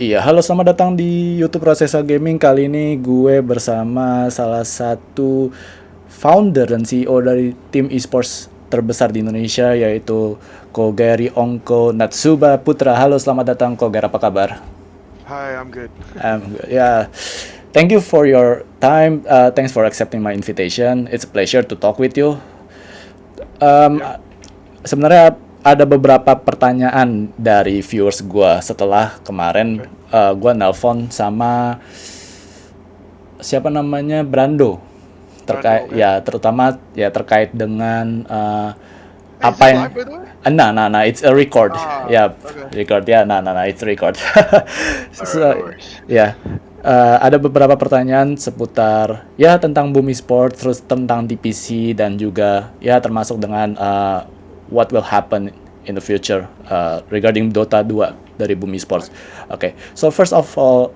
Iya, halo selamat datang di YouTube RosesaGaming. Kali ini gue bersama salah satu founder dan CEO dari tim esports terbesar di Indonesia, yaitu Kogeri Ongko Natshuba Putera. Halo, selamat datang Koger, apa kabar? Hi, I'm good. Yeah, thank you for your time. Thanks for accepting my invitation. It's a pleasure to talk with you. Um, Yep. Sebenarnya ada beberapa pertanyaan dari viewers gue setelah kemarin Okay. gue nelpon sama siapa namanya Brando Brando, terkait okay. ya terutama ya terkait dengan Hey, is apa this yang live by the way? nah it's a record Ah, ya okay. record ya nah it's record. So, Alright, no worries. ya ada beberapa pertanyaan seputar ya tentang BOOM Esports, terus tentang DPC, dan juga ya termasuk dengan what will happen in the future regarding Dota 2 dari BOOM Okay. Esports. Oke, so first of all,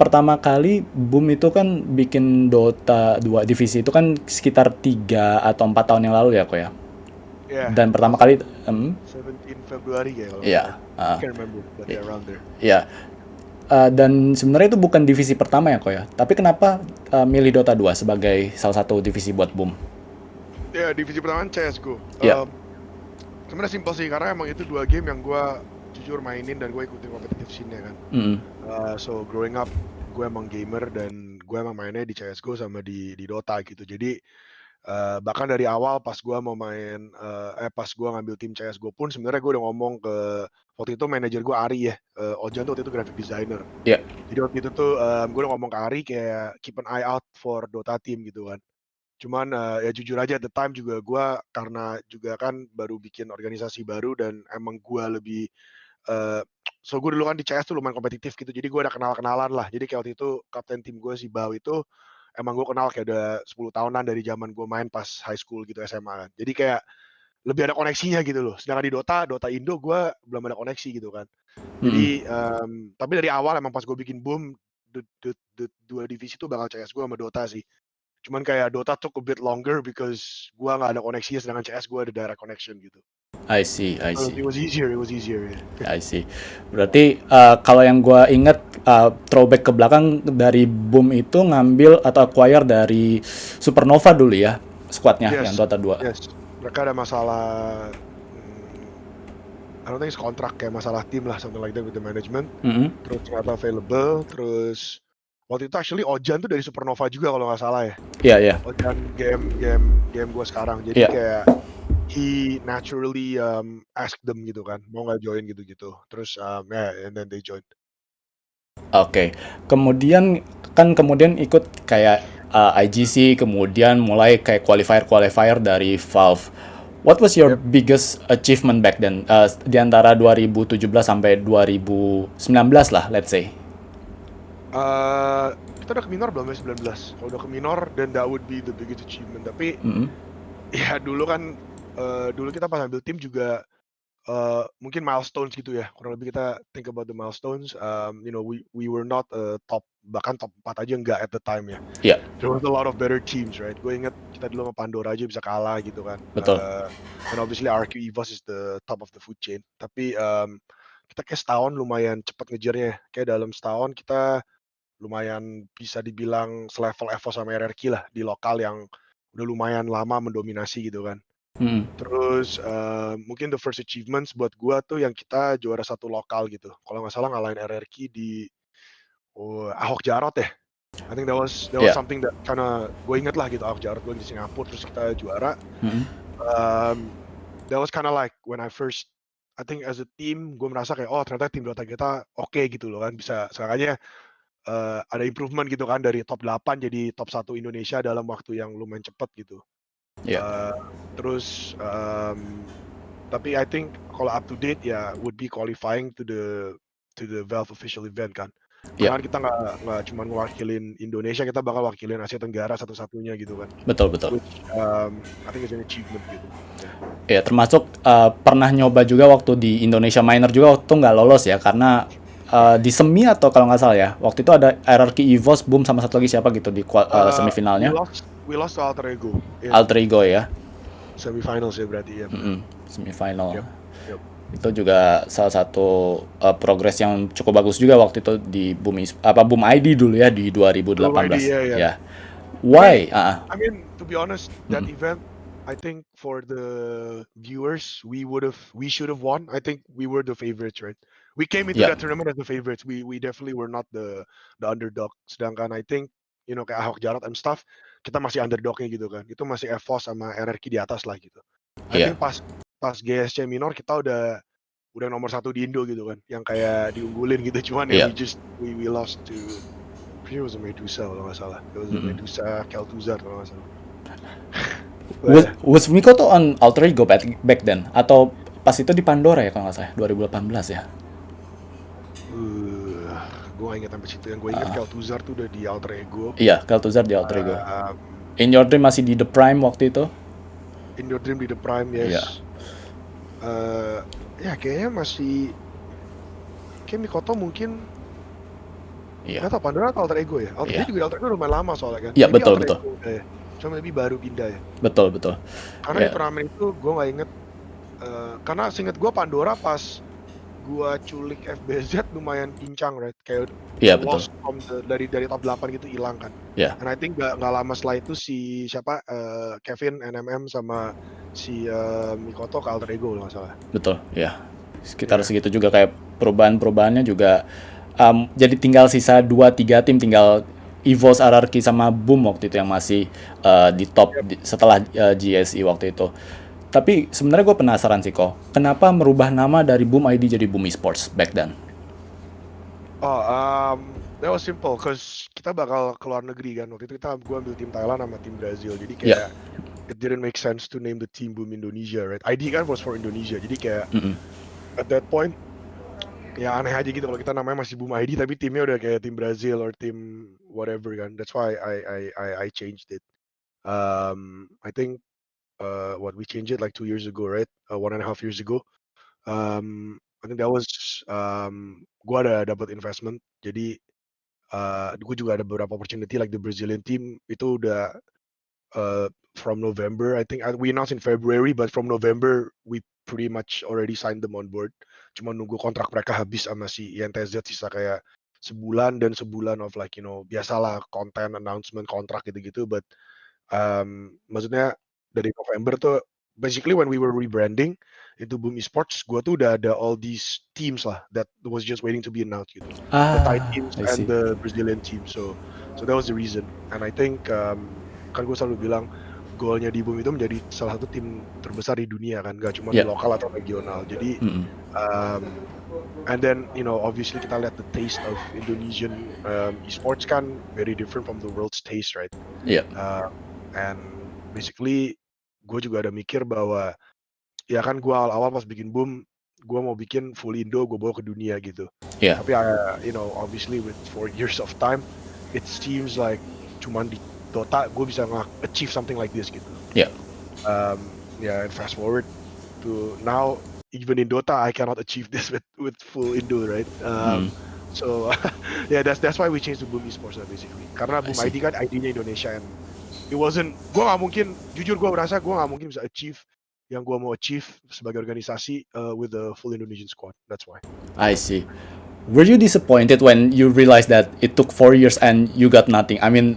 pertama kali Boom itu kan bikin Dota 2 divisi itu kan sekitar 3 atau 4 tahun yang lalu ya kok ya. Yeah, Dan pertama kali 2017 Februari kayak kalau nggak ya salah. I can't remember, but yeah, around there. ya dan sebenarnya itu bukan divisi pertama ya kok ya. Tapi kenapa milih Dota 2 sebagai salah satu divisi buat Boom? Ya, divisi pertama CS:GO. Ya. Sebenarnya simpel sih, karena emang itu dua game yang gue jujur mainin dan gue ikutin competitive scene-nya kan. Mm. So growing up, gue emang gamer dan gue emang mainnya di CS:GO sama di Dota gitu. Jadi bahkan dari awal pas gue mau main, pas gue ngambil tim CS:GO pun sebenarnya gue udah ngomong ke waktu itu manajer gue Ari ya, Ojan tuh waktu itu graphic designer. Ya. Jadi waktu itu tuh gue udah ngomong ke Ari kayak keep an eye out for Dota team gitu kan. Cuman ya jujur aja at the time juga gue karena juga kan baru bikin organisasi baru dan emang gue lebih so gue dulu kan di CS tuh lumayan kompetitif gitu, jadi gue ada kenal-kenalan lah. Jadi kayak waktu itu kapten tim gue si Bau itu emang gue kenal kayak udah 10 tahunan dari zaman gue main pas high school gitu, SMA kan. Jadi kayak lebih ada koneksinya gitu loh. Sedangkan di Dota Indo gue belum ada koneksi gitu kan. Mm. Jadi tapi dari awal emang pas gue bikin Boom, dua divisi tuh bakal CS gue sama Dota sih. Cuman kayak Dota took a bit longer because gue nggak ada koneksinya, sedangkan CS gue ada direct connection gitu. I see, I see. It was easier ya. I see. Berarti kalau yang gue inget throwback ke belakang dari Boom itu ngambil atau acquire dari Supernova dulu ya, squadnya yang Yes, Dota 2. yes. Mereka ada masalah, I don't think it's kontrak, kayak masalah tim lah, something like that with the management. Mm-hmm. Terus ternyata available, terus waktu itu actually Ojan tuh dari Supernova juga kalau nggak salah ya. Iya, iya. Ojan game gue sekarang. Jadi Iya. kayak he naturally ask them gitu kan, mau nggak join gitu-gitu. Terus and then they joined. Oke. Kemudian ikut kayak IGC, kemudian mulai kayak qualifier dari Valve. What was your Yep. biggest achievement back then? Di antara 2017 sampai 2019 lah, let's say. Kita udah ke minor belum ya 19? Kalau udah ke minor, then that would be the biggest achievement. Tapi Mm-hmm. ya dulu kan, dulu kita pas ambil tim juga mungkin milestones gitu ya. Kurang lebih kita think about the milestones. You know, we were not top, bahkan top 4 aja enggak at the time ya. Iya. There was a lot of better teams, right? Gue inget kita dulu sama Pandora aja bisa kalah gitu kan. Betul. And obviously RQ EVOS is the top of the food chain. Tapi kita kayak setahun lumayan cepat ngejarnya. Kayak dalam setahun kita lumayan bisa dibilang selevel EVOS sama RRQ lah di lokal yang udah lumayan lama mendominasi gitu kan. Mm-hmm. Terus mungkin the first achievements buat gua tuh yang kita juara satu lokal gitu. Kalau nggak salah ngalahin RRQ di Ahok Jarot ya. I think that was Yeah. something that kinda gue inget lah gitu, Ahok Jarot gue di Singapura terus kita juara. Mm-hmm. That was kinda like when I first, I think as a team gue merasa kayak ternyata tim Dota kita oke gitu loh kan, bisa sekarangnya ada improvement gitu kan dari top 8 jadi top 1 Indonesia dalam waktu yang lumayan cepet gitu. Yeah. Terus tapi I think kalau up to date ya would be qualifying to the Valve official event kan. Yeah. Karena kita nggak cuma mewakilin Indonesia, kita bakal wakilin Asia Tenggara satu-satunya gitu kan. Betul. Which I think is an achievement gitu. Ya, termasuk pernah nyoba juga waktu di Indonesia Minor juga waktu nggak lolos ya, karena di semi atau kalau nggak salah ya, waktu itu ada RRQ EVOS, Boom sama satu lagi siapa gitu di semifinalnya. We lost to Alter Ego. Alter Ego ya. Semifinals ya berarti ya. Semifinal. Yep. Itu juga salah satu progres yang cukup bagus juga waktu itu di Boom ID dulu ya di Belum ID 2018. ya. Ya. Tapi Why? I mean to be honest, that Mm-mm. event I think for the viewers we should have won. I think we were the favorites, right? We came into Ya, that tournament as the favorites. We definitely were not the underdog. Sedangkan I think kayak Ahok Jarot and stuff, kita masih underdognya gitu kan. Itu masih EVOS sama RRQ di atas lah gitu. I ya, think pas pas GSC minor kita udah nomor satu di Indo gitu kan, yang kayak diunggulin gitu. Cuman ya ya. we lost to, it was a Medusa kalau nggak salah. It was a Mm-mm. Medusa Kel'Thuzar kalau nggak salah. Was Miko tuh on alter ego back then atau pas itu di Pandora ya kalau nggak salah 2018 ya. Gue gak inget sampai situ. Yang gue inget Kel'Thuzar tuh udah di alter ego. Iya, Kel'Thuzar di alter ego. Um, In Your Dream masih di The Prime waktu itu. In Your Dream di The Prime, Iya. yes. Ya kayaknya masih kayak Mikoto mungkin Iya. nggak tau Pandora atau alter ego ya. Iya. Dia juga di alter ego lumayan lama soalnya kan. Iya, Maybe betul, alter betul. ego udah ya. Cuma maybe baru pindah ya. Betul, betul. Karena di Iya. turnamen itu gue nggak inget. Karena seinget gue Pandora pas gue culik FBZ lumayan pincang, right? Kayak Iya, betul. lost from dari top 8 gitu hilang kan. Iya. And I think nggak lama setelah itu si siapa Kevin NMM sama si Mikoto ke alter ego kalau nggak salah. Betul, ya. Sekitar Iya. segitu juga kayak perubahan-perubahannya juga jadi tinggal sisa 2-3 tim, tinggal EVOS, RRQ sama Boom waktu itu yang masih di top setelah GSI waktu itu. Tapi sebenarnya gue penasaran sih kok, kenapa merubah nama dari Boom ID jadi Boom Esports back then? Oh, that was simple, cause kita bakal ke luar negeri kan. Waktu itu gue ambil tim Thailand sama tim Brazil. Jadi Ya, kayak it didn't make sense to name the team Boom Indonesia, right? ID kan was for Indonesia. Jadi kayak at that point ya aneh aja gitu kalau kita namanya masih Boom ID tapi timnya udah kayak tim Brazil or tim whatever kan. That's why I changed it. I think what we changed it like 2 years ago, right? 1.5 years ago. I think that was gue ada dapat investment. Jadi gue juga ada beberapa opportunity like the Brazilian team itu udah from November. I think we announced in February, but from November we pretty much already signed them on board. Cuma nunggu kontrak mereka habis sama si INTZ sisa kayak sebulan dan sebulan of like biasalah konten announcement kontrak gitu-gitu. But maksudnya dari November tuh basically when we were rebranding into Boom Esports, gue tuh udah ada all these teams lah that was just waiting to be announced gitu. The Thai teams I and see. the Brazilian team. So that was the reason. And I think kan gue selalu bilang goalnya di Boom itu menjadi salah satu tim terbesar di dunia kan, gak cuma di Yeah. lokal atau regional. Jadi and then obviously kita lihat the taste of Indonesian esports kan very different from the world's taste, right? Yeah. And basically gue juga ada mikir bahwa ya kan gue awal-awal pas bikin Boom gue mau bikin full Indo, gue bawa ke dunia gitu. Yeah. Tapi obviously with 4 years of time it seems like cuman di Dota gue bisa achieve something like this gitu. Yeah. And fast forward to now, even in Dota I cannot achieve this with full Indo, right? So yeah, that's why we changed to Boom Esports basically. Karena Boom see. ID kan ID-nya Indonesia, and it wasn't, gue nggak mungkin, jujur gue merasa gue nggak mungkin bisa achieve yang gue mau achieve sebagai organisasi with the full Indonesian squad. That's why. I see. Were you disappointed when you realized that it took 4 years and you got nothing? I mean,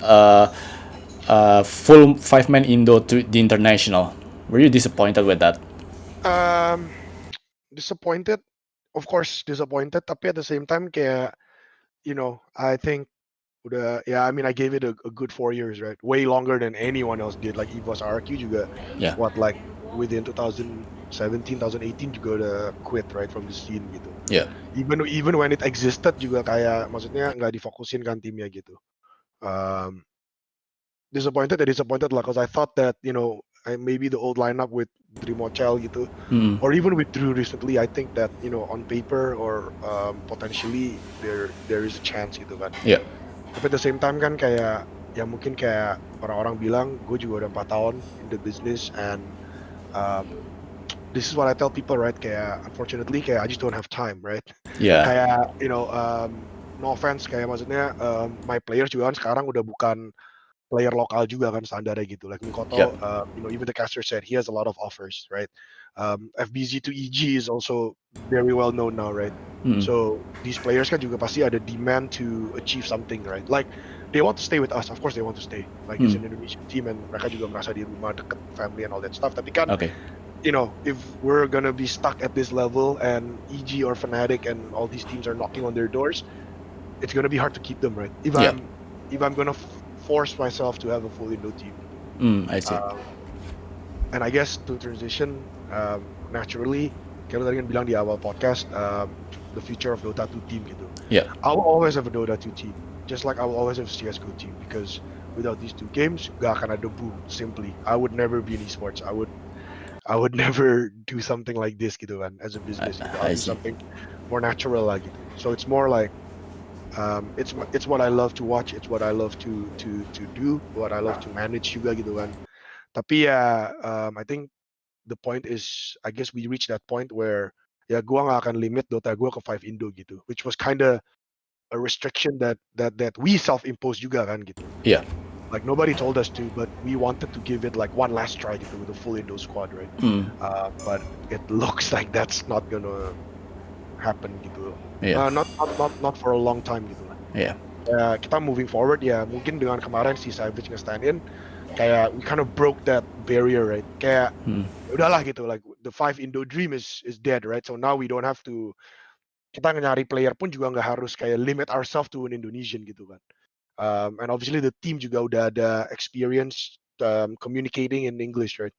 full 5-man Indo to the international. Were you disappointed with that? Disappointed, of course disappointed. Tapi at the same time kayak, I think I mean I gave it a good 4 years, right? Way longer than anyone else did. Like EVOS RQ juga, Yeah. like within 2017, 2018 juga udah quit right from the scene gitu. Yeah. Even when it existed juga kayak maksudnya nggak difokusin kan timnya gitu. Disappointed lah, because I thought that maybe the old lineup with Drimochel gitu, or even with Drew recently, I think that on paper or potentially there is a chance gitu kan. Yeah. Tapi at the same time kan kayak ya mungkin kayak orang-orang bilang gue juga udah 4 tahun in the business, and this is what I tell people, right? Kayak unfortunately kayak I just don't have time, right? Yeah. Kayak no offense, kayak maksudnya my players juga kan sekarang udah bukan player lokal juga kan standarnya gitu. Like Mikoto, even the caster said he has a lot of offers, right? FBZ to EG is also very well known now, right? So these players kan juga pasti ada demand to achieve something, right? Like they want to stay with us, of course they want to stay. Like it's an Indonesian team and mereka juga merasa di rumah deket family and all that stuff. Tapi kan, if we're gonna be stuck at this level and EG or Fnatic and all these teams are knocking on their doors, it's gonna be hard to keep them, right? If I'm gonna force myself to have a full Indo team gitu. I see. And I guess to transition naturally, kayak tadi kan bilang di awal podcast, the future of Dota 2 team gitu. Yeah. I will always have a Dota 2 team, just like I will always have a CS:GO team, because without these two games, gak akan ada boom. Simply, I would never be in esports. I would never do something like this gitu kan as a business. Gitu. I'll do something more natural lah gitu. So it's more like it's what I love to watch. It's what I love to do. What I love to manage juga gitu kan. Tapi ya, I think the point is, I guess we reached that point where ya gua nggak akan limit Dota gua ke 5 Indo gitu, which was kinda a restriction that we self-imposed juga kan gitu. Yeah. Like nobody told us to, but we wanted to give it like one last try gitu with a full Indo squad, right? But it looks like that's not gonna happen gitu. Not for a long time gitu lah. Yeah. Kita moving forward ya, mungkin dengan kemarin si Savage nge-stand in, kayak we kind of broke that barrier, right? Kayak udahlah gitu, like the 5 Indo dream is dead, right? So now we don't have to, kita nyari player pun juga nggak harus kayak limit ourselves to an Indonesian gitu kan. And obviously the team juga udah ada experience communicating in English, right?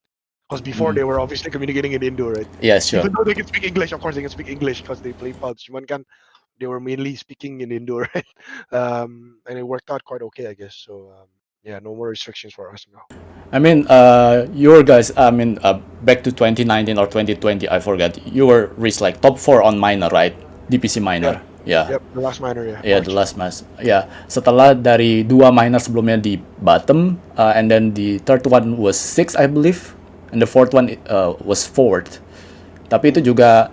Because before they were obviously communicating in Indo, right? Yeah, sure. Even though they can speak English, of course they can speak English because they play PUBG. Cuman kan they were mainly speaking in Indo, right? And it worked out quite okay, I guess. So yeah, no more restrictions for us now. I mean, your guys, back to 2019 or 2020, I forgot. You were reached like top 4 on minor, right? DPC minor. Yeah. Yep, the last minor, yeah. Yeah, the last match. Yeah. Setelah dari 2 minor sebelumnya di bottom, and then the third one was 6, I believe, and the fourth one was 4th. Tapi itu juga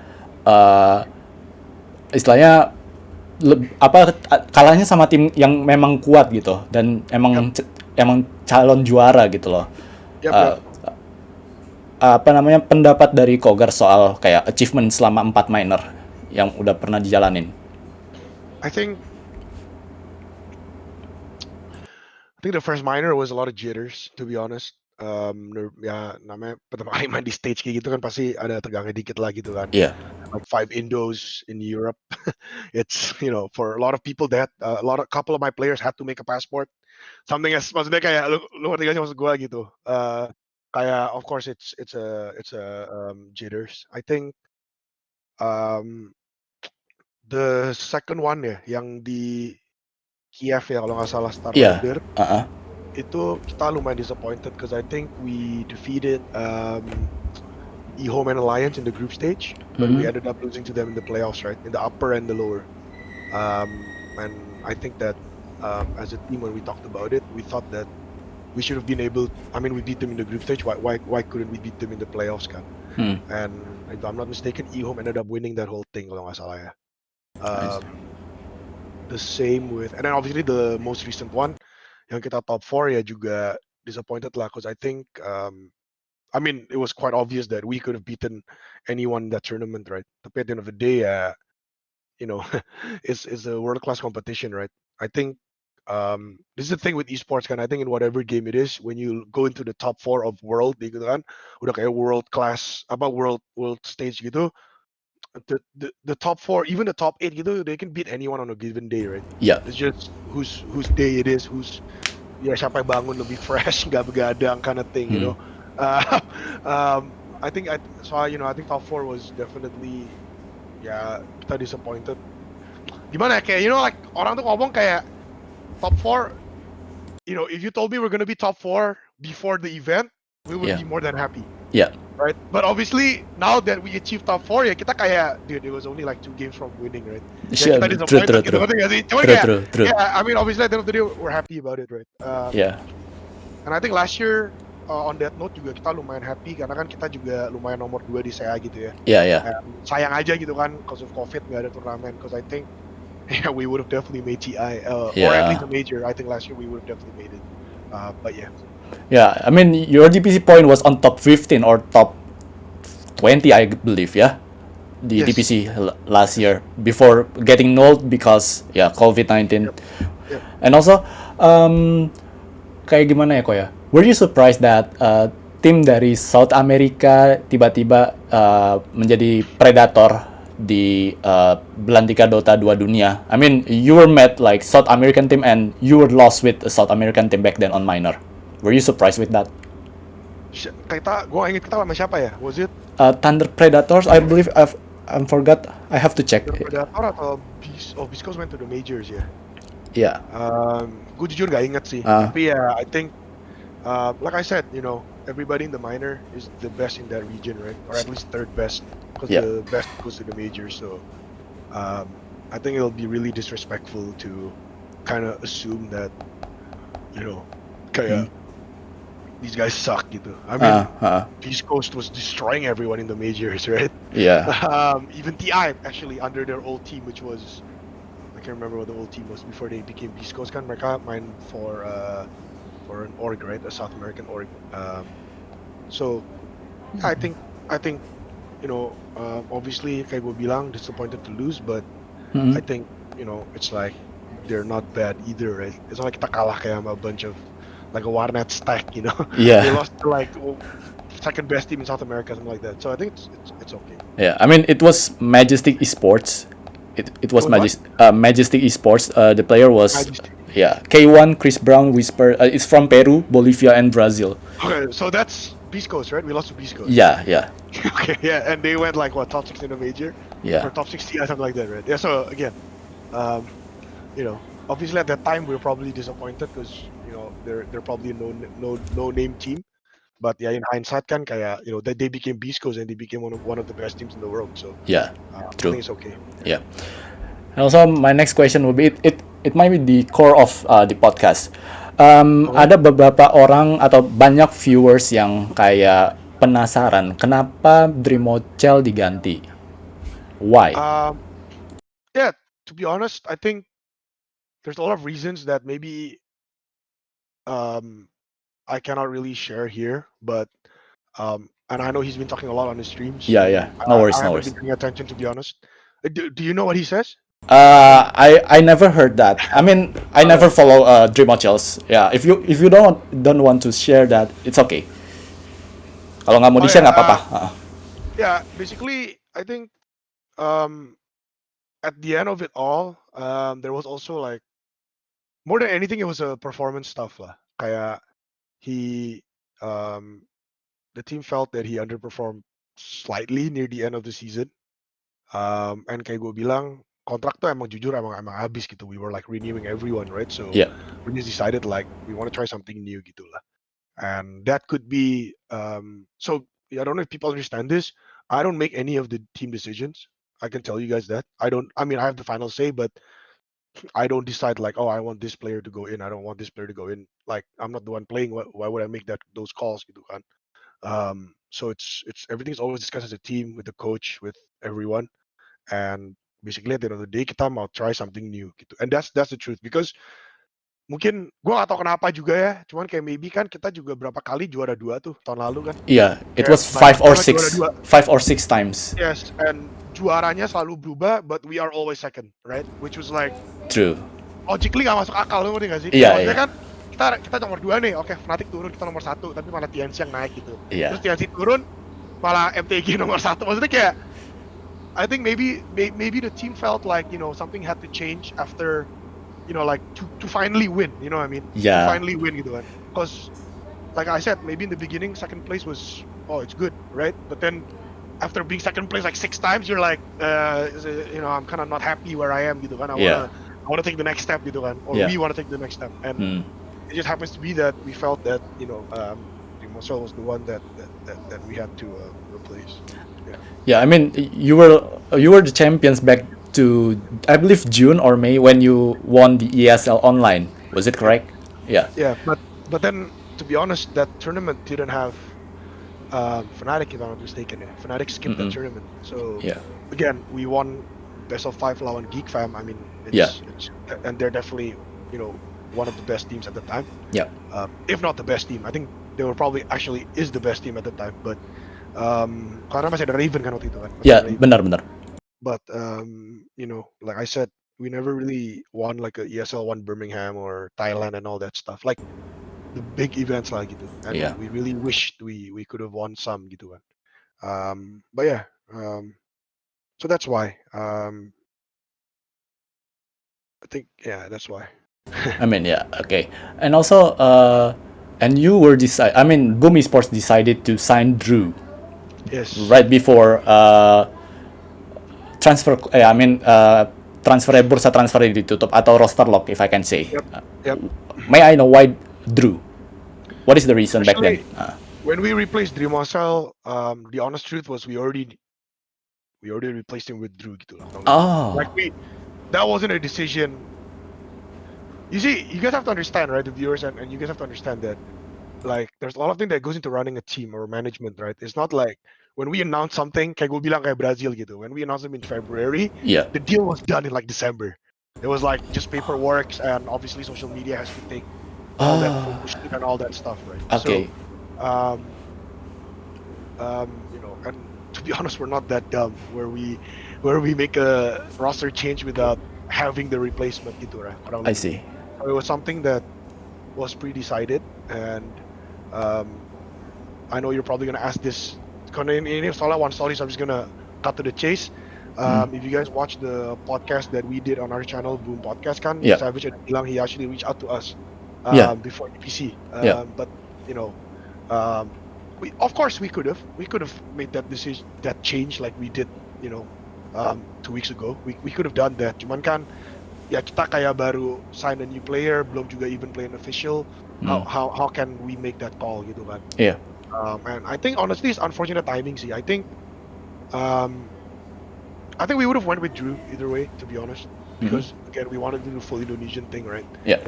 istilahnya kalahnya sama tim yang memang kuat gitu dan emang calon juara gitu loh. Apa namanya, pendapat dari Kogar soal kayak achievement selama 4 minor yang udah pernah dijalanin? I think the first minor was a lot of jitters, to be honest. Ya namanya pertama kali main di stage kayak gitu kan pasti ada tegangnya dikit lah gitu kan. Iya. Like 5 Indos in Europe, it's for a lot of people that couple of my players had to make a passport. Something as maksudnya kayak lu ngerti gak sih maksud gua gitu. Kayak of course it's a jitters. I think the second one ya yang di Kiev ya kalau nggak salah Star Raider. Itu kita lumayan disappointed because I think we defeated eHome and Alliance in the group stage, but we ended up losing to them in the playoffs, right? In the upper and the lower. And I think that as a team, when we talked about it, we thought that we should have been able. I mean, we beat them in the group stage. Why couldn't we beat them in the playoffs, kan? And if I'm not mistaken, eHome ended up winning that whole thing kalau nggak salah ya. The same with, and then obviously the most recent one, yang kita top 4 ya juga disappointed lah, because I think, I mean, it was quite obvious that we could have beaten anyone in that tournament, right? Tapi at the end of the day, it's a world-class competition, right? I think this is the thing with esports kan. I think in whatever game it is, when you go into the top 4 of world, gitu kan, udah kayak world stage gitu. The top 4, even the top 8 gitu, they can beat anyone on a given day, right? Yeah. It's just whose day it is, siapa yang bangun lebih fresh, nggak begadang kind of thing, you know. I think top 4 was definitely kita disappointed. Gimana kayak like orang tuh ngomong kayak top 4, if you told me we're gonna be top 4 before the event, we would be more than happy. Yeah. Right, but obviously now that we achieved top 4 ya kita kayak, dude, it was only like 2 games from winning, right? Yeah, kita disappointed gitu, ngerti gak sih? Cuman true. Yeah, I mean obviously at the end of the day we're happy about it, right? And I think last year on that note juga kita lumayan happy karena kan kita juga lumayan nomor 2 di CA gitu ya. Yeah. Sayang aja gitu kan, because of COVID nggak ada turnamen, because I think we would have definitely made TI or at least a major. I think last year we would have definitely made it. But yeah. Yeah, I mean your DPC point was on top 15 or top 20, I believe, yeah, the Yes. DPC last year before getting nulled because COVID-19. Yep. Yep. And also, kayak gimana ya kok ya? Were you surprised that tim dari South America tiba-tiba menjadi predator di belantika Dota 2 dunia? I mean, you were met like South American team and you were lost with a South American team back then on minor. Were you surprised with that? Kita, gue inget kita sama siapa ya? Was it Thunder Predators, I believe. I forgot. I have to check. Predator atau Beast Coast went to the majors ya? Yeah. Gue jujur gak inget sih. Tapi ya, I think, like I said, you know, everybody in the minor is the best in that region, right? Or at least third best, because the best goes to the majors. So, I think it'll be really disrespectful to kind of assume that, you know, kayak these guys suck gitu. I mean, East Coast was destroying everyone in the majors, right? Yeah. Even TI actually under their old team, which was, I can't remember what the old team was before they became East Coast. Kan mereka main for an org, right? A South American org. So I think you know, obviously kayak gue bilang disappointed to lose, but I think, you know, it's like they're not bad either, right? It's not like kita kalah kayak sama a bunch of like a Warnet stack, you know. Yeah. They lost to like second best team in South America, something like that. So I think it's okay. Yeah, I mean it was Majestic Esports. It was Majestic Esports. The player was K1 Chris Brown Whisper. It's from Peru, Bolivia, and Brazil. Okay, so that's Beast Coast, right? We lost to Beast Coast. Yeah. Okay, yeah, and they went like what, top 6 in the major? Yeah. Or top 60 or something like that, right? Yeah. So again, you know, obviously at that time we were probably disappointed because, you know, they're probably a no name team. But yeah, in hindsight, kan kayak, you know, they became Beast Coast and they became one of the best teams in the world. So yeah, I true. think it's okay. Yeah. And also, my next question will be it might be the core of the podcast. Ada beberapa orang atau banyak viewers yang kayak penasaran kenapa Dreamocel diganti. Why? Yeah, to be honest, I think there's a lot of reasons that maybe I cannot really share here, but and I know he's been talking a lot on his streams. Yeah. No worries. I haven't been paying attention, to be honest. Do you know what he says? I never heard that. I mean, I never follow Dreamocels. Yeah, if you don't want to share that, it's okay. Kalau nggak mau di-share nggak apa-apa. Yeah, basically, I think at the end of it all, there was also like, more than anything, it was a performance stuff lah. Kayak the team felt that he underperformed slightly near the end of the season. And kayak gue bilang, kontrak tuh emang jujur emang habis gitu. We were like renewing everyone, right? So we just decided like we want to try something new gitu lah. And that could be so I don't know if people understand this. I don't make any of the team decisions. I can tell you guys that. I mean, I have the final say, but I don't decide like, oh, I want this player to go in. I don't want this player to go in. Like, I'm not the one playing. Why would I make those calls gitu kan? So it's everything's always discussed as a team with the coach, with everyone. And basically at the end of the day kita mau try something new gitu. And that's the truth, because mungkin gue gak tau kenapa juga ya, cuman kayak maybe kan kita juga berapa kali juara 2 tuh tahun lalu kan. Yeah, it was 5 or 6 times. Yes, and juaranya selalu berubah, but we are always second, right? Which was like true. Logically gak masuk akal, lu ngerti gak sih? Iya. Kan kita nomor 2 nih, oke, Fnatic turun, kita nomor 1, tapi malah TNC yang naik gitu. Iya. Terus TNC turun, malah MTG nomor 1. Maksudnya kayak, I think maybe the team felt like, you know, something had to change after, you know, like to finally win, you know what I mean? Yeah. To finally win gitu kan. Because, like I said, maybe in the beginning, second place was, oh, it's good, right? But then, after being second place like 6 times, you're like, you know, I'm kind of not happy where I am gitu kan. I want to take the next step gitu kan. Or we want to take the next step. And it just happens to be that we felt that, you know, Dreamocel was the one that we had to replace. Yeah, I mean, you were the champions back to, I believe, June or May when you won the ESL online. Was it correct? Yeah. Yeah, but then, to be honest, that tournament didn't have Fnatic, if I'm not mistaken. Fnatic skipped the tournament. So again, we won best of 5 lawan Geek Fam. I mean, it's, and they're definitely, you know, one of the best teams at the time. Yeah. If not the best team, I think they were probably actually is the best team at the time. But karena masih ada Raven kan waktu itu kan. Masih Ya, ada Raven. benar-benar. But you know, like I said, we never really won like a ESL one Birmingham or Thailand and all that stuff. Like the big events lah gitu. And Yeah. we really wished we could have won some gitu kan. But yeah, so that's why. I think yeah, that's why. I mean, yeah, okay. And also, and you were BOOM Esports decided to sign Drew Yes. right before transfer. Bursa transfer ditutup atau roster lock, if I can say. Yep. May I know why Drew? What is the reason back then? When we replaced Drew Marcel, the honest truth was we already replaced him with Drew gitu lah. Oh. Like that wasn't a decision. You see, you guys have to understand, right, the viewers, and you guys have to understand that, like, there's a lot of things that goes into running a team or management, right? It's not like when we announce something, kayak gue bilang kayak Brazil gitu. When we announced them in February, Yeah. the deal was done in like December. It was like just paperwork, and obviously social media has to take all that promotion and all that stuff, right? Okay. So, you know, and to be honest, we're not that dumb where we make a roster change without having the replacement gitu, right? I see. So it was something that was pre-decided, and I know you're probably gonna ask this. Ini soalnya one story, so I'm just gonna cut to the chase. If you guys watch the podcast that we did on our channel, Boom Podcast, kan, Yeah. Savage and bilang he actually reached out to us before DPC. But you know, of course we could have made that decision, that change, like we did, you know, 2 weeks ago. We could have done that. Cuman kan, ya kita kayak baru sign a new player, belum juga even play an official. How can we make that call gitu kan? Yeah. And I think honestly it's unfortunate timing sih. I think we would have went with Drew either way, to be honest, because again we wanted to do the full Indonesian thing, right? Yeah.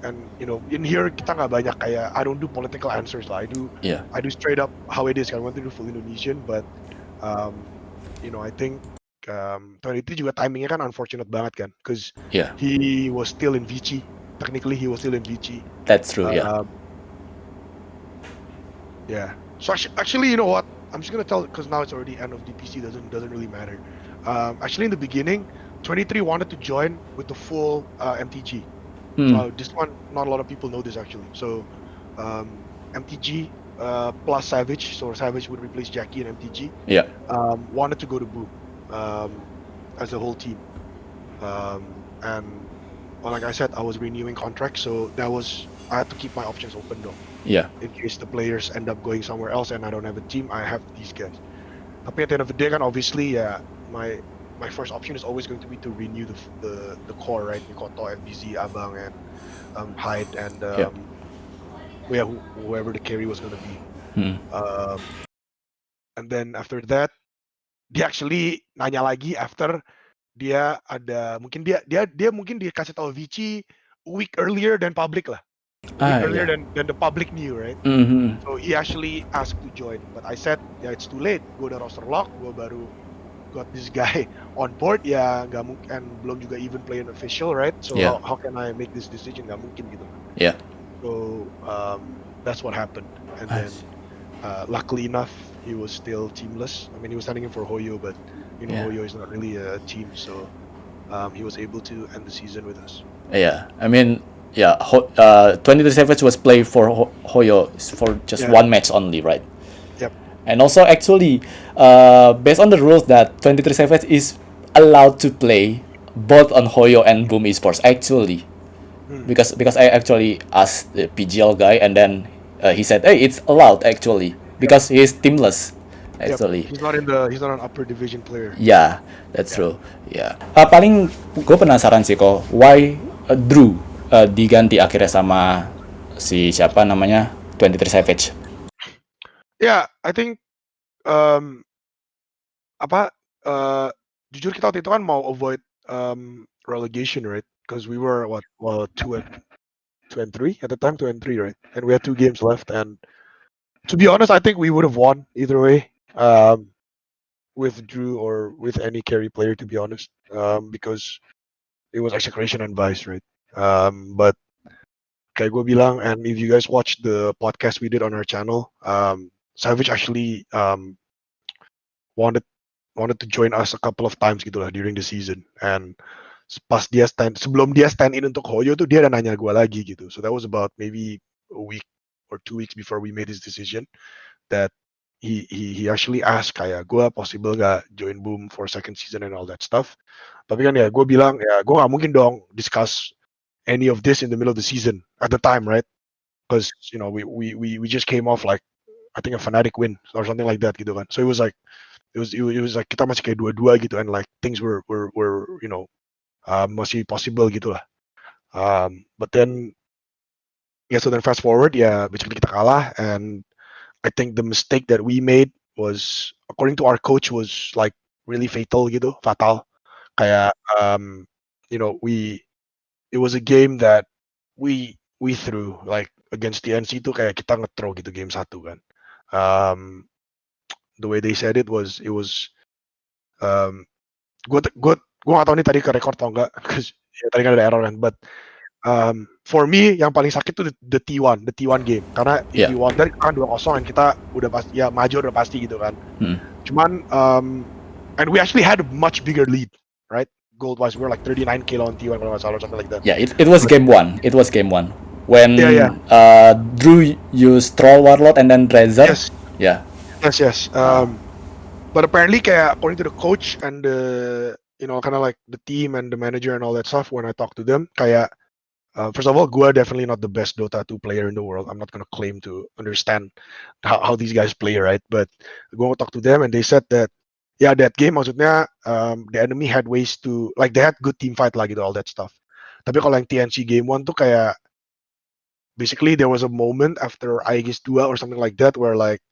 And you know, in here kita nggak banyak kayak, I don't do political answers lah. I do straight up how it is. I want to do full Indonesian, but you know, I think 23 juga timingnya kan unfortunate banget kan, because he was still in VC. Technically, he was still in VC. That's true. Yeah. So actually, you know what? I'm just gonna tell, because now it's already end of DPC. Doesn't really matter. Actually, in the beginning, 23 wanted to join with the full MTG. So this one, not a lot of people know this actually. So MTG plus Savage, so Savage would replace Jackie and MTG. Yeah. Wanted to go to Boom as a whole team. And well, like I said, I was renewing contracts, so I had to keep my options open though. Yeah. In case the players end up going somewhere else and I don't have a team, I have these guys. Tapi at the end of the day, kan, obviously, my first option is always going to be to renew the core, right? Mikoto, FBZ, Abang, and Hyde, and whoever the carry was going to be. And then after that, dia actually nanya lagi after dia ada, mungkin dia mungkin dikasih tahu Vici a week earlier than public lah. Earlier than the public knew, right? So he actually asked to join, but I said, yeah, it's too late. Gue udah roster lock, gue baru got this guy on board, ya nggak mungkin, and belum juga even play an official, right? So how can I make this decision? Nggak mungkin gitu. Yeah. So that's what happened, and then luckily enough, he was still teamless. I mean, he was standing in for Hoyo, but you know, Hoyo is not really a team, so he was able to end the season with us. Yeah, I mean. Yeah, 23savage was played for Hoyo for just one match only, right? Yep. And also, actually, based on the rules that 23savage is allowed to play both on Hoyo and BOOM Esports, actually, because I actually asked the PGL guy, and then he said, "Hey, it's allowed actually because he's teamless." Actually, he's not an upper division player. Yeah, that's true. Yeah. Paling gue penasaran sih kok, why Drew diganti akhirnya sama si siapa namanya 23savage. Yeah, I think jujur kita waktu itu kan mau avoid relegation, right? Because we were 2 and 3 at the time, 2 and 3, right? And we had 2 games left, and to be honest, I think we would have won either way, with Drew or with any carry player, to be honest, because it was execution and vice, right? But kayak gue bilang, and if you guys watch the podcast we did on our channel, Savage actually wanted to join us a couple of times gitu lah during the season, and pas sebelum dia stand in untuk Hoyo tuh dia ada nanya gue lagi gitu. So that was about maybe a week or 2 weeks before we made his decision, that he actually asked kayak gue possible gak join Boom for second season and all that stuff. Tapi kan ya gue bilang ya gue gak mungkin dong discuss any of this in the middle of the season at the time, right? Because you know we just came off like I think a Fnatic win or something like that gitu kan. So it was like like kita masih kayak dua-dua gitu, and like things were you know masih possible gitu lah. But then so then fast forward basically kita kalah, and I think the mistake that we made was, according to our coach, was like really fatal gitu, fatal. Kayak you know it was a game that we threw like against TNC tuh kayak kita nge-throw gitu game 1 kan. The way they said it was gue nggak tahu nih tadi ke record atau enggak, because tadi kan ada error kan, but for me yang paling sakit tuh the T1 game, karena if you want that kan 2-0 and kita udah pasti maju udah pasti gitu kan. Cuman and we actually had a much bigger lead, right? Gold wise, we were like 39k on T1 kalau nggak salah or something like that. Yeah, it was game 1. It was game 1 when Drew used Troll Warlord and then Trezor. Yes. But apparently kayak according to the coach and the you know kind of like the team and the manager and all that stuff, when I talk to them kayak first of all, gue definitely not the best Dota 2 player in the world. I'm not gonna claim to understand how these guys play, right? But gue talk to them and they said that that game maksudnya the enemy had ways to, like, they had good team fight lah gitu, all that stuff. Tapi kalau yang TNC game 1 tuh kayak basically there was a moment after Aegis 2 or something like that where like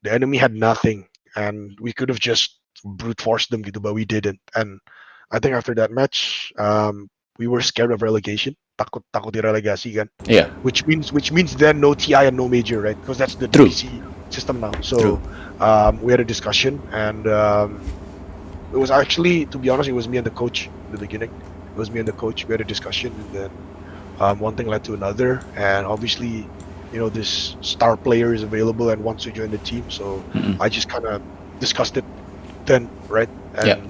the enemy had nothing and we could have just brute forced them gitu, but we didn't. And I think after that match we were scared of relegation, takut di relegasi kan. Which means then no TI and no major, right? Because that's the DPC system now. So we had a discussion, and it was actually, to be honest, it was me and the coach in the beginning. It was me and the coach. We had a discussion, and then one thing led to another, and obviously, you know, this star player is available and wants to join the team. So I just kind of discussed it then, right? And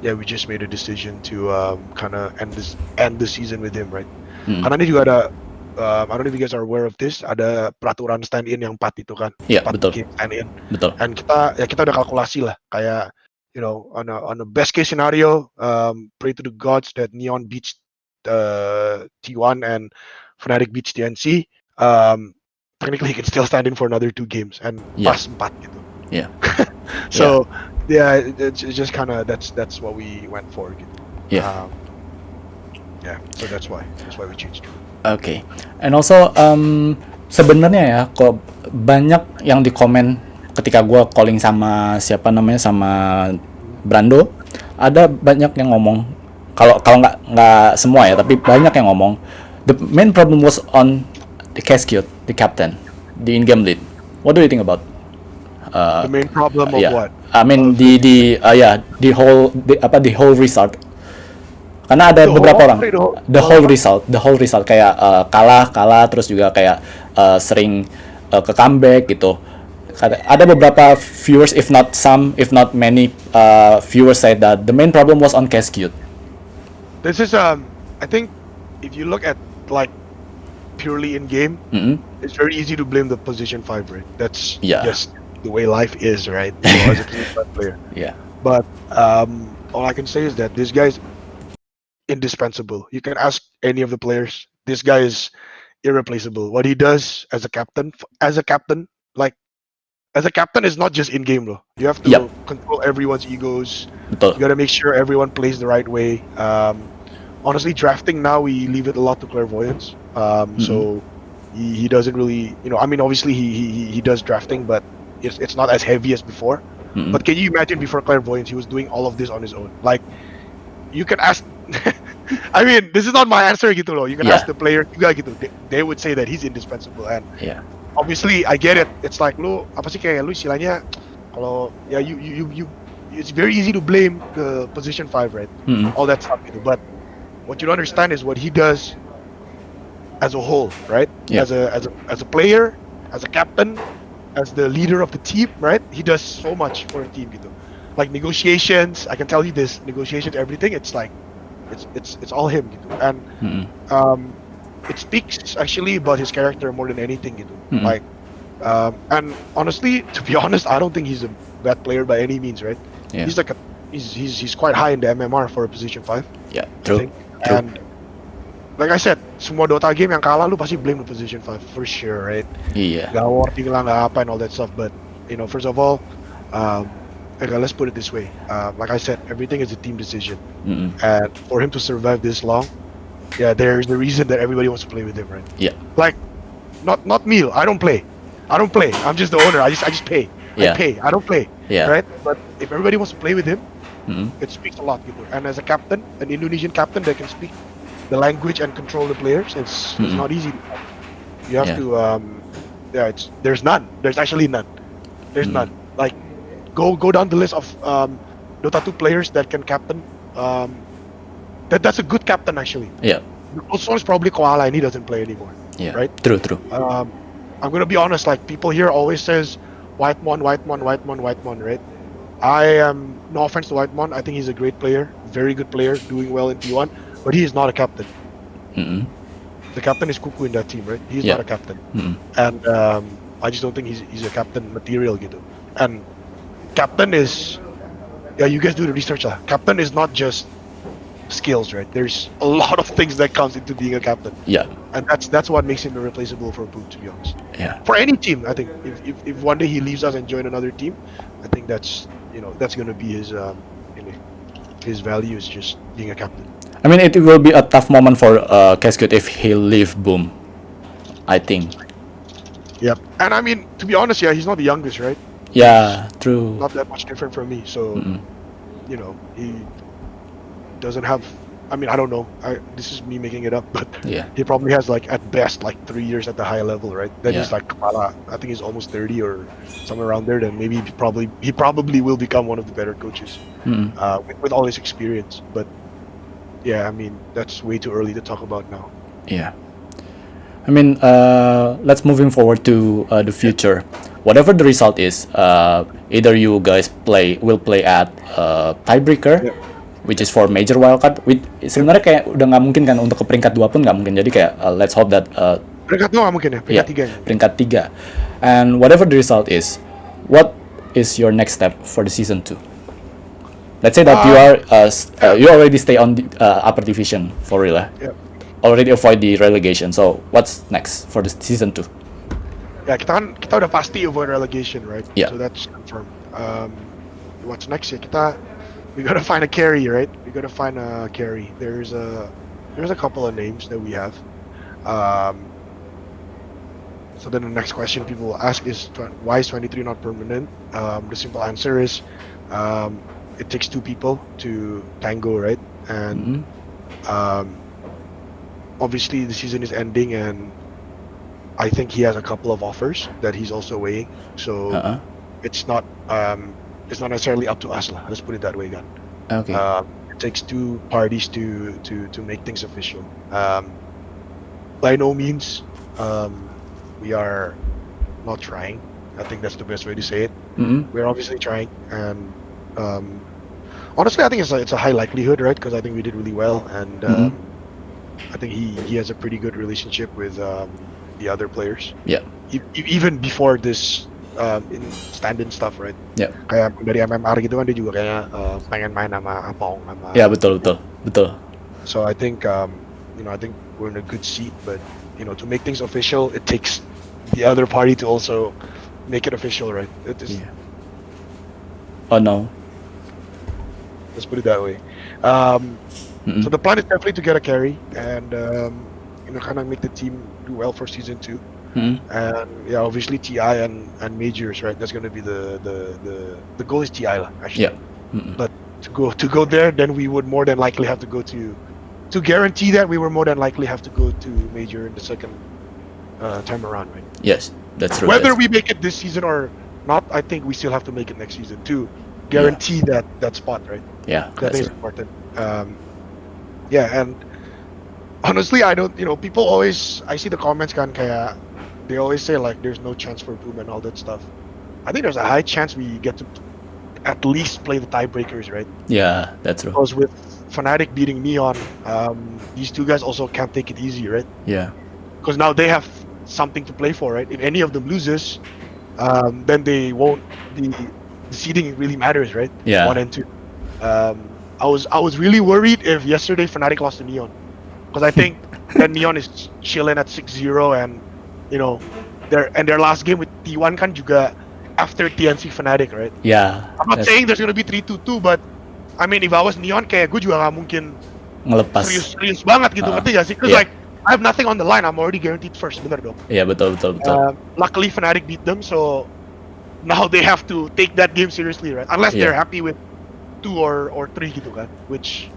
we just made a decision to kind of end the season with him, right? Karena ini juga ada, I don't know if you guys are aware of this, ada peraturan stand-in yang 4 itu kan. Betul. Stand-in. Betul. And kita udah kalkulasi lah, kayak you know on a best case scenario, pray to the gods that Neon beats T1 and Fnatic beats TNC. Technically he can still stand in for another 2 games and pas 4 gitu. So it's just kind of that's what we went for gitu. So that's why we changed. Okay. And also sebenarnya ya kok banyak yang di komen ketika gue calling sama sama Brando, ada banyak yang ngomong, kalau nggak semua ya, tapi banyak yang ngomong the main problem was on the Cascade, the captain, the in-game lead. What do you think about the main problem of what? I mean the whole result. Karena ada beberapa orang the whole result kayak kalah terus juga kayak sering ke comeback gitu. Ada beberapa viewers, if not many viewers said that the main problem was on Cascade. This is I think if you look at like purely in game, it's very easy to blame the position 5, right? That's just the way life is, right? As a position 5 player. But all I can say is that this guy is indispensable. You can ask any of the players. This guy is irreplaceable. What he does as a captain is not just in game though. You have to control everyone's egos. You gotta make sure everyone plays the right way. Honestly, drafting now we leave it a lot to clairvoyance. So he doesn't really, you know, I mean, obviously he does drafting, but it's not as heavy as before. But can you imagine before clairvoyance he was doing all of this on his own? Like, you can ask I mean, this is not my answer gitu loh. You can ask the player juga gitu. They would say that he's indispensable, and obviously I get it. It's like lu apa sih kayak lu istilahnya kalau you it's very easy to blame the position 5, right? All that stuff gitu. But what you don't understand is what he does as a whole, right? Yeah. As a player, as a captain, as the leader of the team, right? He does so much for a team gitu. Like negotiations, I can tell you this, negotiations, everything, it's like it's all him gitu. And it speaks actually about his character more than anything gitu. Like and honestly, to be honest, I don't think he's a bad player by any means, right? Yeah. He's like he's quite high in the MMR for a position 5. Yeah, I true. think. And like I said, semua Dota game yang kalah lu pasti blame the position 5 for sure, right? Iya. Gak warding lah, gak apa and all that stuff. But first of all, okay, let's put it this way. Like I said, everything is a team decision, and for him to survive this long, yeah, there's the reason that everybody wants to play with him, right? Yeah. Like, not me. I don't play. I'm just the owner. I just pay. Yeah. I pay. I don't play. Yeah. Right? But if everybody wants to play with him, Mm-mm. it speaks a lot, gitu. And as a captain, an Indonesian captain that can speak the language and control the players, it's not easy. You have Yeah. to, there's none. There's actually none. There's none. Like, go down the list of Dota 2 players that can captain. That's a good captain actually. Yeah. The closest one is probably Koala, and he doesn't play anymore. Yeah. Right? True. I'm gonna be honest. Like, people here always says Whitemon, right? I am, no offense to Whitemon. I think he's a great player, very good player, doing well in T1, but he is not a captain. The captain is Kuku in that team, right? He's not a captain, and I just don't think he's a captain material gitu. And captain is, yeah, you guys do the research lah. Captain is not just skills, right? There's a lot of things that comes into being a captain. Yeah. And that's what makes him irreplaceable for Boom, to be honest. Yeah. For any team, I think if one day he leaves us and join another team, I think that's gonna be his value is just being a captain. I mean, it will be a tough moment for Cascade if he leave Boom, I think. Yep. And I mean, to be honest, yeah, he's not the youngest, right? Yeah, true. Not that much different from me. So, he doesn't have. I mean, I don't know. This is me making it up, but Yeah. he probably has like at best like 3 years at the high level, right? Then Yeah. he's like, I think he's almost 30 or somewhere around there. Then maybe he probably will become one of the better coaches with all his experience. But yeah, I mean, that's way too early to talk about now. Yeah. I mean, let's moving forward to the future. Whatever the result is, either you guys will play at tiebreaker, which is for major wildcard. Sebenarnya kayak udah nggak mungkin kan untuk ke peringkat 2 pun nggak mungkin. Jadi kayak let's hope that Peringkat 2 mungkin ya, peringkat 3. Peringkat 3. And whatever the result is, what is your next step for the season 2? Let's say that you already stay on the upper division for real, already avoid the relegation. So what's next for the season 2? Ya, kita udah pasti avoid relegation, right? Yeah. So that's confirmed. What's next ya? We gotta find a carry, right? We gotta find a carry. There's a couple of names that we have. So then the next question people will ask is, why is 23 not permanent? The simple answer is, it takes 2 people to tango, right? And obviously the season is ending, and I think he has a couple of offers that he's also weighing. So it's not necessarily up to us lah. Let's put it that way, Gan. Okay. It takes 2 parties to make things official. By no means we are not trying. I think that's the best way to say it. We're obviously trying, and honestly, I think it's a high likelihood, right? Because I think we did really well, and I think he has a pretty good relationship with the other players. Yeah. Even before this in stand-in stuff, right? Yeah. Kayak dari MMR gitu kan, dia juga kayak pengen main sama Apong sama. Yeah, betul. So I think I think we're in a good seat, but to make things official, it takes the other party to also make it official, right? Yeah. Oh no. Let's put it that way. So the plan is definitely to get a carry and kind of make the team do well for season 2. And yeah, obviously TI and majors, right? That's gonna be the goal is TI lah, actually. Yeah. But to go there, then we would more than likely have to go to guarantee that we were more than likely have to go to major in the second time around, right? Yes, that's true. Whether we make it this season or not, I think we still have to make it next season to guarantee that spot, right? Yeah, That that's is true. important. Yeah, and honestly, I don't. People always. I see the comments kan kayak they always say like there's no chance for Boom and all that stuff. I think there's a high chance we get to at least play the tiebreakers, right? Yeah, that's true. Because with Fnatic beating Neon, these two guys also can't take it easy, right? Yeah. Because now they have something to play for, right? If any of them loses, then they won't. The seeding really matters, right? Yeah. 1 and 2. I was really worried if yesterday Fnatic lost to Neon, because I think that Neon is chilling at 6-0, and their last game with T1 kan juga after TNC Fnatic, right? Yeah. I'm not saying there's gonna be 3-2-2, but I mean if I was Neon kayak gue juga gak mungkin ngelepas. serius banget gitu, ngerti gak sih? Because like I have nothing on the line, I'm already guaranteed first, bener dong. Iya, betul. Luckily Fnatic beat them, so now they have to take that game seriously, right? Unless they're happy with 2 or 3 gitu kan, which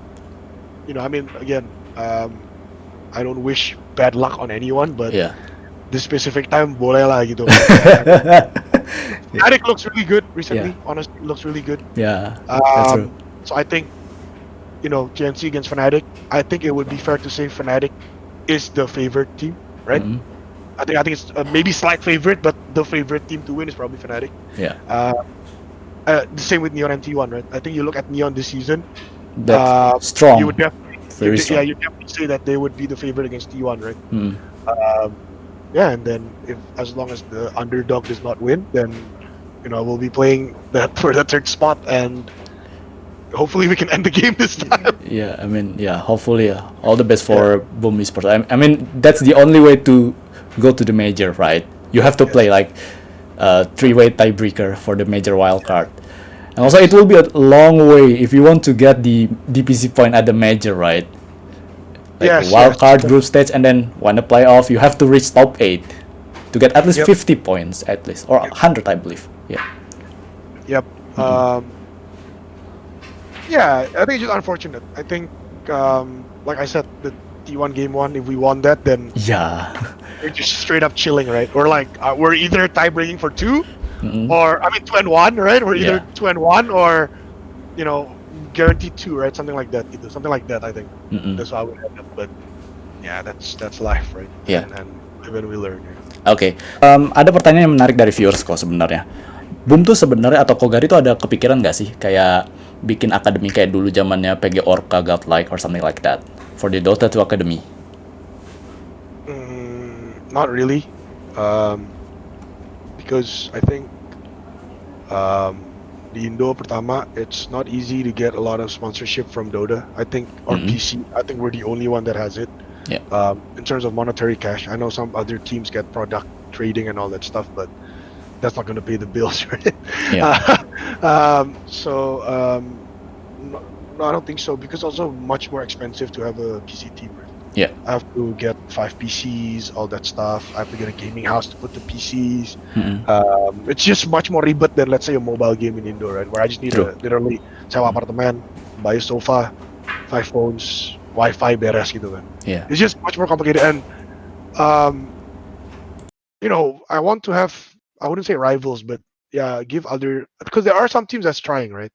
I mean again, I don't wish bad luck on anyone, but this specific time boleh lah gitu. Fnatic looks really good recently. Honestly, looks really good. Yeah, that's true. So I think GNC against Fnatic, I think it would be fair to say Fnatic is the favorite team, right? Mm-hmm. I think it's maybe slight favorite, but the favorite team to win is probably Fnatic. Yeah. The same with Neon and T1, right? I think you look at Neon this season. That's strong. You would definitely, very strong. Yeah, you definitely say that they would be the favorite against T1, right? Mm. Yeah, and then as long as the underdog does not win, then we'll be playing that for the third spot, and hopefully we can end the game this time. Yeah, I mean, hopefully, all the best for BOOM Esports. I mean, that's the only way to go to the major, right? You have to play like a 3-way tiebreaker for the major wildcard. And also, it will be a long way if you want to get the DPC point at the major, right? Like wildcard, group stage, and then when the playoff, you have to reach top 8 to get at least 50 points, at least, or 100, I believe. Yeah. Yep. Yeah, I think it's just unfortunate. I think, like I said, the T1 game 1, if we won that, then we're just straight up chilling, right? Or like we're either tie breaking for 2, or 2 and 1, right? We're either 2 and 1, or guaranteed 2, right? Something like that. Something like that, I think. That's how I would have it. But yeah, that's life, right? Yeah. And live and we learn. Oke. Ada pertanyaan yang menarik dari viewers kok sebenarnya. Boom tuh sebenarnya atau Kogari tuh ada kepikiran nggak sih kayak bikin akademi kayak dulu zamannya PG Orca, Godlike, or something like that for the Dota 2 Academy? Not really, because I think the Indo pertama, it's not easy to get a lot of sponsorship from Dota. I think or PC, I think we're the only one that has it. Yeah. In terms of monetary cash, I know some other teams get product trading and all that stuff, but that's not going to pay the bills, right? Yeah. No, I don't think so, because also much more expensive to have a PC team, right? Yeah. I have to get 5 PCs, all that stuff. I have to get a gaming house to put the PCs. It's just much more ribet than, let's say, a mobile game in Indo, right? Where I just need to literally sewa apartemen, buy a sofa, 5 phones, Wi-Fi, beres gitu kan. Yeah. It's just much more complicated, and I want to have, I wouldn't say rivals, but give other, because there are some teams that's trying, right?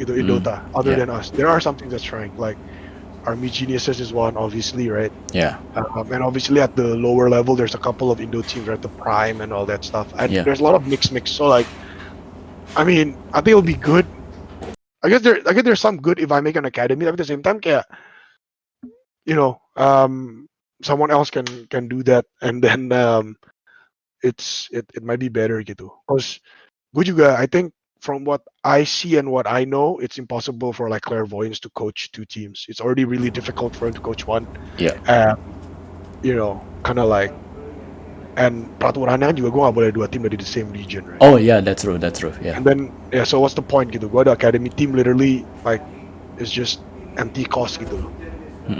In Dota, other than us, there are some teams that's trying. Like Army Geniuses is one, obviously, right? Yeah. And obviously at the lower level, there's a couple of Indo teams, right? The Prime and all that stuff. And there's a lot of mix. So like, I mean, I think it'll be good. I guess there's some good if I make an academy. At the same time, someone else can do that, and then it might be better gitu. Because gue juga, I think from what I see and what I know, it's impossible for like Clairvoyance to coach 2 teams. It's already really difficult for him to coach 1. Yeah. Kind of like, and peraturannya juga gue gak boleh 2 tim dari the same region, right? Oh yeah, that's true. Yeah. And then so what's the point gitu? Gue ada academy team literally like it's just empty cost gitu,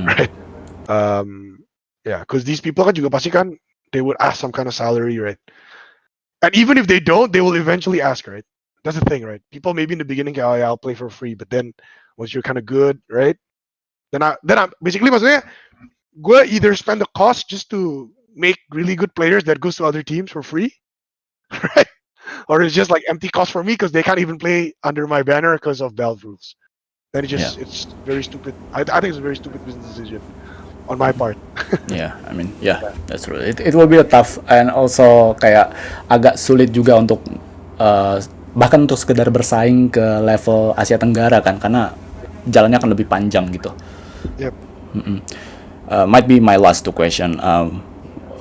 right? Because these people kan juga pasti kan they would ask some kind of salary, right? And even if they don't, they will eventually ask, right? That's the thing, right? People maybe in the beginning, oh yeah, I'll play for free, but then once you're kind of good, right? Then I basically maksudnya, gue either spend the cost just to make really good players that goes to other teams for free, right? Or it's just like empty cost for me because they can't even play under my banner because of Valve rules. Then it's very stupid. I think it's a very stupid business decision. on my part. Yeah, I mean, that's true. It will be a tough and also kayak agak sulit juga untuk bahkan untuk sekedar bersaing ke level Asia Tenggara kan, karena jalannya akan lebih panjang gitu. Yep. Might be my last two question.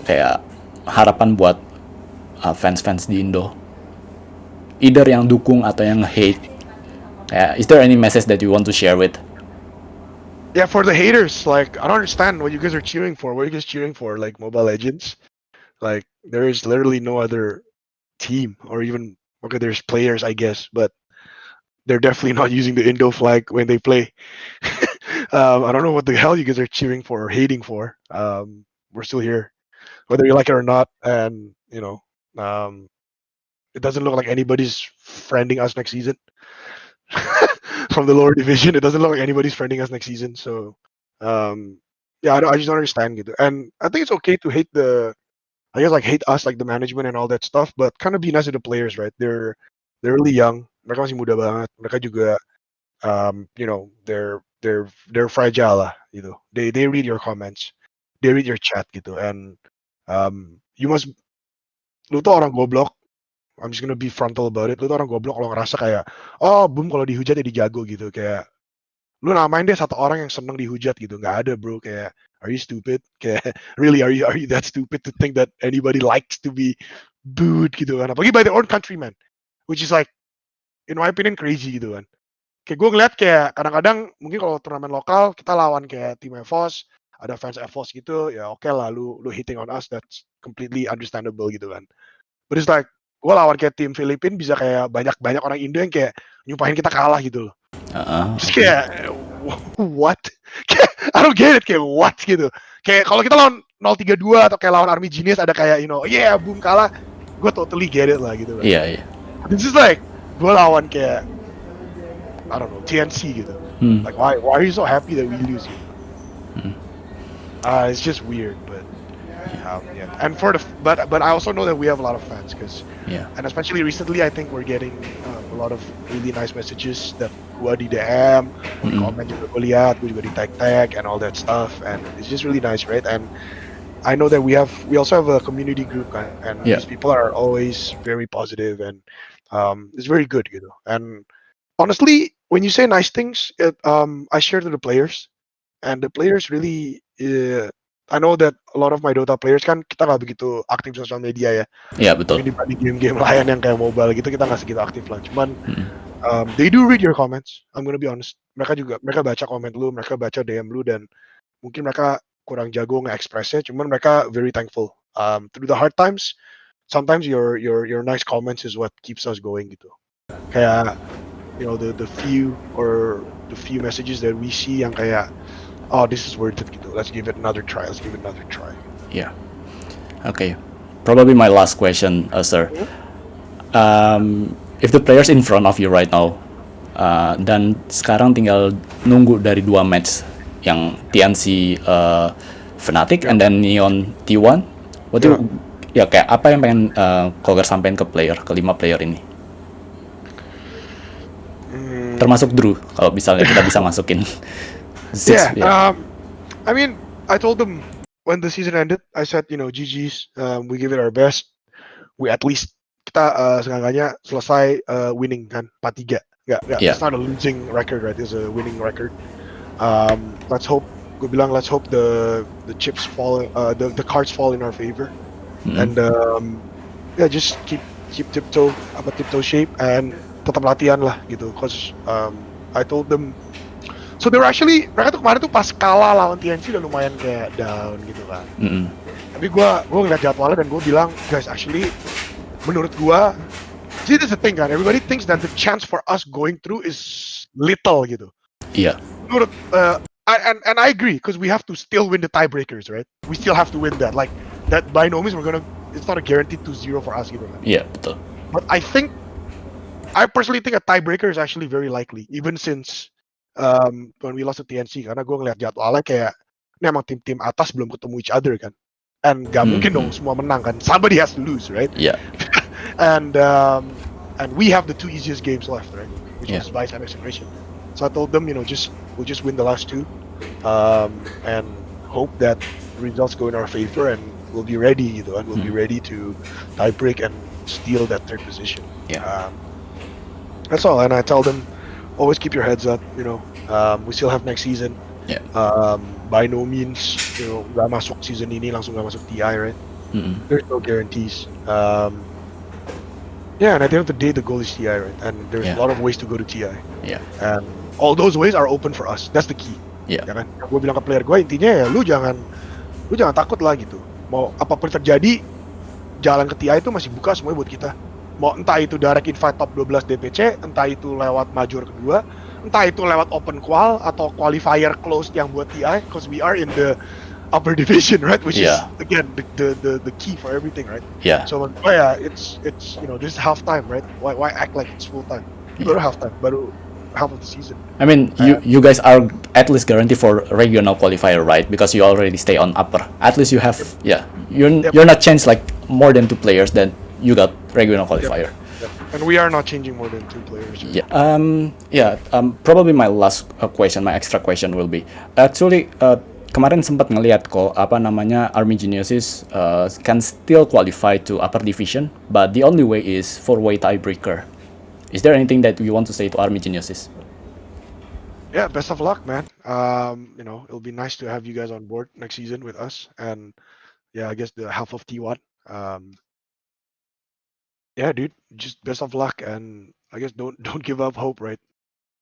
Kayak harapan buat fans-fans di Indo, either yang dukung atau yang hate. Is there any message that you want to share with? Yeah, for the haters, like I don't understand what you guys are cheering for. What are you guys cheering for? Like Mobile Legends? Like there is literally no other team, or even okay, there's players, I guess, but they're definitely not using the Indo flag when they play. I don't know what the hell you guys are cheering for or hating for. We're still here, whether you like it or not, and it doesn't look like anybody's friending us next season. From the lower division, it doesn't look like anybody's friending us next season. So, I just don't understand gitu. And I think it's okay to hate hate us, like the management and all that stuff, but kind of be nice to the players, right? They're really young. Mereka masih muda banget. Mereka juga, they're fragile lah, gitu. They read your comments, they read your chat gitu, and lu tuh orang goblok. I'm just gonna be frontal about it. Lu tuh orang goblok kalau ngerasa kayak, oh Boom kalau dihujat jadi jago gitu. Kayak, lu namain deh satu orang yang seneng dihujat gitu. Nggak ada bro, kayak, are you stupid? Kayak, really, are you that stupid to think that anybody likes to be booed gitu kan? Apalagi by their own countrymen. Which is like, in my opinion, crazy gitu kan. Kayak gue ngeliat kayak, kadang-kadang mungkin kalau turnamen lokal, kita lawan kayak tim EVOS, ada fans EVOS gitu, ya oke lah, lu hitting on us, that's completely understandable gitu kan. But it's like, gue lawan kayak tim Filipina bisa kayak banyak orang Indo yang kayak nyumpahin kita kalah gitu loh. Terus kayak what? Kayak I don't get it, kayak what gitu. Kayak kalau kita lawan 032 atau kayak lawan Army Genius ada kayak Boom kalah, gue totally get it lah gitu kan. Iya. This is like gue lawan kayak I don't know TNC gitu. Like why are you so happy that we lose gitu? It's just weird, but and but I also know that we have a lot of fans and especially recently I think we're getting a lot of really nice messages that gua di DM, komen juga gua lihat, gua juga di tag and all that stuff, and it's just really nice, right? And I know that we also have a community group and these people are always very positive and it's very good, And honestly, when you say nice things, I share to the players, and the players really. I know that a lot of my Dota players kan kita nggak begitu aktif sosial media ya. Iya betul. Mungkin dibanding game-game lain yang kayak mobile gitu kita nggak segitu aktif lah. Cuman they do read your comments. I'm gonna be honest. Mereka baca komen lu, mereka baca DM lu, dan mungkin mereka kurang jago nge-expressnya. Cuman mereka very thankful. Through the hard times, sometimes your nice comments is what keeps us going gitu. Kayak the few messages that we see yang kayak, oh, this is worth it gitu. Let's give it another try. Yeah. Okay. Probably my last question, sir. If the players in front of you right now, dan sekarang tinggal nunggu dari 2 match yang TNC Fnatic and then Neon T1, kayak apa yang pengen Kogar sampein ke 5 player ini? Termasuk Drew, kalau misalnya kita bisa masukin. I mean, I told them when the season ended, I said, GG's, we give it our best. We at least kita seenggaknya selesai winning kan 4-3. It's not a losing record, right? It's a winning record. Let's hope. Gue bilang let's hope the chips fall, the cards fall in our favor, and just keep tiptoe shape and tetap latihan lah gitu. Cause I told them. So they were actually, mereka tuh kemarin tuh pas kalah lawan TNC udah lumayan kayak down gitu kan. Tapi gue ngeliat jadwalnya dan gue bilang, guys, actually menurut gue, see this is the thing kan, everybody thinks that the chance for us going through is little gitu. Iya. Menurut, and I agree, because we have to still win the tiebreakers, right? We still have to win that, like that by no means it's not a guaranteed 2-0 for us gitu kan. Iya, betul. But I personally think a tiebreaker is actually very likely, even since when we lost to TNC, karena gue ngeliat jadwalnya kayak ini emang tim-tim atas belum ketemu each other kan, and gak mungkin dong semua menang kan, somebody has to lose, right? Yeah. and we have the 2 easiest games left, right? Which is Vice and Execution. So I told them, we'll just win the last 2, and hope that results go in our favor and we'll be ready gitu kan. We'll be ready to tie break and steal that third position. Yeah. That's all, and I tell them always keep your heads up. We still have next season. Yeah. By no means, nggak masuk season ini langsung nggak masuk TI, right? There's no guarantees. And at the end of the day, the goal is TI, right? And there's a lot of ways to go to TI. Yeah. And all those ways are open for us. That's the key. Yeah. Ya kan? Gue bilang ke player gue intinya ya, lu jangan takut lah gitu. Mau apapun terjadi, jalan ke TI itu masih buka semuanya buat kita. Mau entah itu direct invite top 12 DPC, entah itu lewat major kedua, entah itu lewat open qual atau qualifier closed yang buat TI, because we are in the upper division, right? Which is again the key for everything, right? Yeah. So it's this is half time, right? Why act like it's full time? Baru half time, baru half of the season. I mean, you guys are at least guaranteed for regional qualifier, right? Because you already stay on upper. At least you have, you're not changed like more than 2 players. Then you got regional qualifier. Yep. And we are not changing more than 2 players. Probably my last question, my extra question will be actually kemarin sempat ngelihat kok Army Geniuses can still qualify to upper division, but the only way is 4-way tiebreaker. Is there anything that you want to say to Army Geniuses? Yeah, best of luck, man. It'll be nice to have you guys on board next season with us, and I guess the half of T1. Yeah, dude, just best of luck, and I guess don't give up hope, right?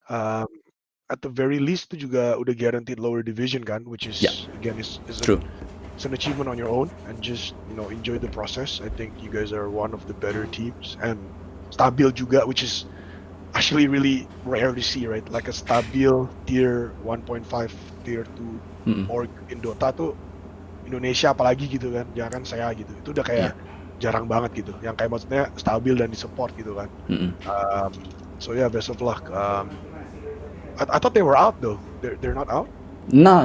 At the very least, itu juga udah guaranteed lower division kan, which is again is true. It's an achievement on your own, and just enjoy the process. I think you guys are one of the better teams, and stabil juga, which is actually really rare to see, right? Like a stabil tier 1.5, tier 2 org in Dota tuh Indonesia apalagi gitu kan, jangan saya gitu. Itu udah kayak jarang banget gitu. Yang kayak maksudnya stabil dan disupport gitu kan. So best of luck. I thought they were out though. They're not out? Nah,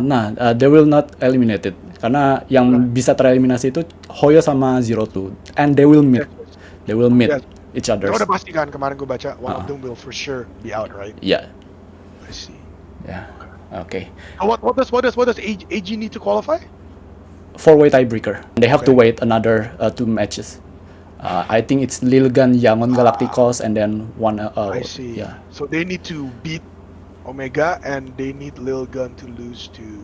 they will not eliminated. Karena yang bisa tereliminasi itu Hoyo sama Zero Two, and they will meet. They will meet each other. Udah pasti kan, kemarin gue baca one of them will for sure be out, right? Yeah. I see. Yeah. Okay. What does AG need to qualify? 4-way tiebreaker. They have to wait another 2 matches. I think it's Lilgan, Yangon Galacticos, and then one. I see. Yeah. So they need to beat Omega, and they need Lilgan to lose to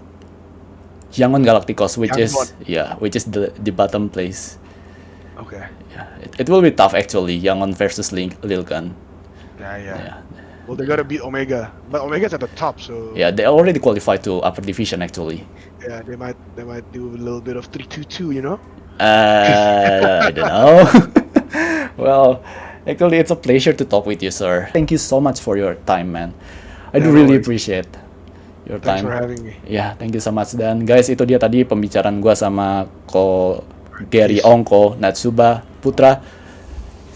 Jangan Galacticos, which Yangon. is the bottom place. Okay. Yeah, it will be tough actually. Yangon versus Lilgan. Yeah. Well, they gotta beat Omega, but Omega's at the top, so yeah, they already qualified to upper division actually. Yeah, they might do a little bit of 3-2-2, you know. I don't know. Well, actually, it's a pleasure to talk with you, sir. Thank you so much for your time, man. I do really appreciate your time. Thanks for having me. Yeah, thank you so much. Dan guys, itu dia tadi pembicaraan gua sama Ko Gary, Ongko, Natshuba, Putera.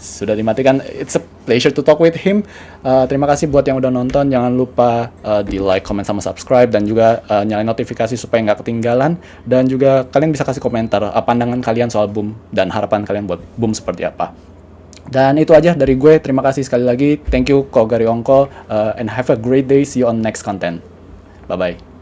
Sudah dimatikan. It's a pleasure to talk with him. Terima kasih buat yang udah nonton. Jangan lupa di like, comment, sama subscribe, dan juga nyalain notifikasi supaya nggak ketinggalan. Dan juga kalian bisa kasih komentar pandangan kalian soal BOOM dan harapan kalian buat BOOM seperti apa. Dan itu aja dari gue. Terima kasih sekali lagi. Thank you Ko Gary, Ongko, and have a great day. See you on next content. Bye bye.